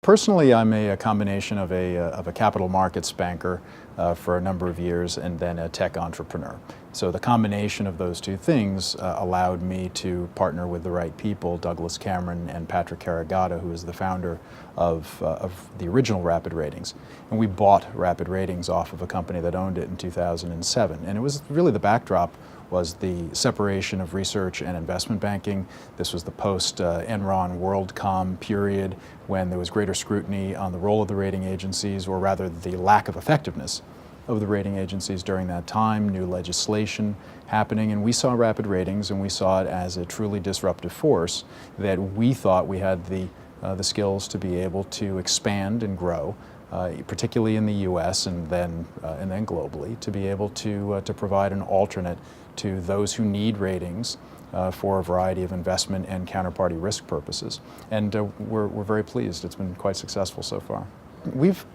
Personally, I'm a combination of a capital markets banker for a number of years and then a tech entrepreneur. So the combination of those two things allowed me to partner with the right people, Douglas Cameron and Patrick Carragata, who is the founder of the original Rapid Ratings. And we bought Rapid Ratings off of a company that owned it in 2007. And it was really the backdrop was the separation of research and investment banking. This was the post-Enron WorldCom period when there was greater scrutiny on the role of the rating agencies, or rather the lack of effectiveness of the rating agencies during that time, new legislation happening, and we saw Rapid Ratings and we saw it as a truly disruptive force that we thought we had the skills to be able to expand and grow, particularly in the U.S. and then globally, to be able to provide an alternate to those who need ratings for a variety of investment and counterparty risk purposes. And we're very pleased. It's been quite successful so far. We've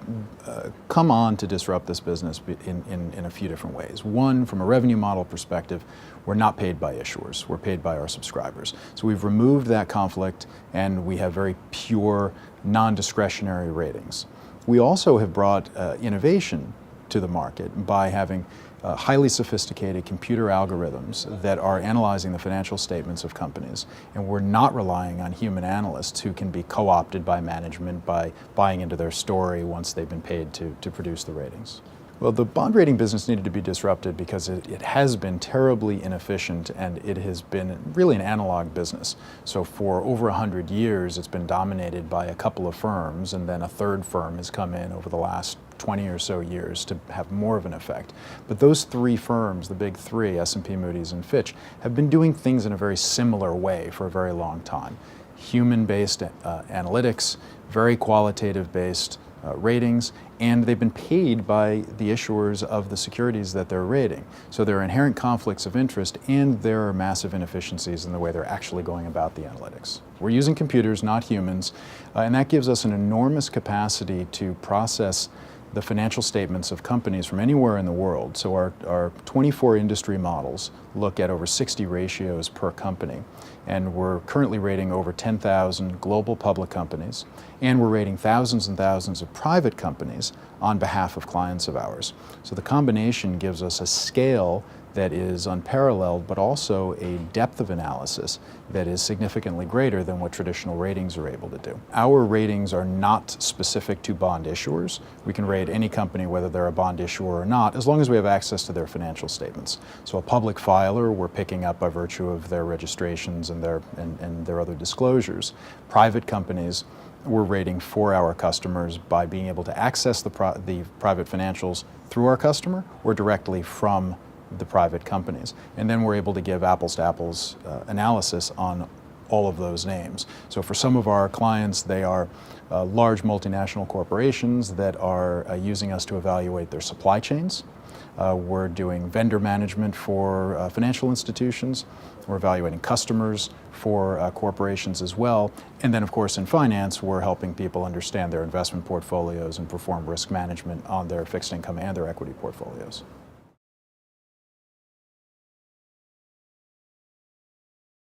come on to disrupt this business in a few different ways. One, from a revenue model perspective, we're not paid by issuers, we're paid by our subscribers. So we've removed that conflict and we have very pure, non-discretionary ratings. We also have brought innovation to the market by having highly sophisticated computer algorithms that are analyzing the financial statements of companies. And we're not relying on human analysts who can be co-opted by management by buying into their story once they've been paid to produce the ratings. Well, the bond rating business needed to be disrupted because it has been terribly inefficient and it has been really an analog business. So for over 100 years, it's been dominated by a couple of firms, and then a third firm has come in over the last 20 or so years to have more of an effect. But those three firms, the big three, S&P, Moody's, and Fitch, have been doing things in a very similar way for a very long time. Human-based analytics, very qualitative-based ratings, and they've been paid by the issuers of the securities that they're rating. So there are inherent conflicts of interest and there are massive inefficiencies in the way they're actually going about the analytics. We're using computers, not humans, and that gives us an enormous capacity to process the financial statements of companies from anywhere in the world. So our 24 industry models look at over 60 ratios per company. And we're currently rating over 10,000 global public companies. And we're rating thousands and thousands of private companies on behalf of clients of ours. So the combination gives us a scale that is unparalleled, but also a depth of analysis that is significantly greater than what traditional ratings are able to do. Our ratings are not specific to bond issuers. We can rate any company, whether they're a bond issuer or not, as long as we have access to their financial statements. So a public filer, we're picking up by virtue of their registrations and their other disclosures. Private companies, we're rating for our customers by being able to access the private financials through our customer or directly from the private companies. And then we're able to give apples to apples analysis on all of those names. So for some of our clients, they are large multinational corporations that are using us to evaluate their supply chains. We're doing vendor management for financial institutions. We're evaluating customers for corporations as well. And then, of course, in finance, we're helping people understand their investment portfolios and perform risk management on their fixed income and their equity portfolios.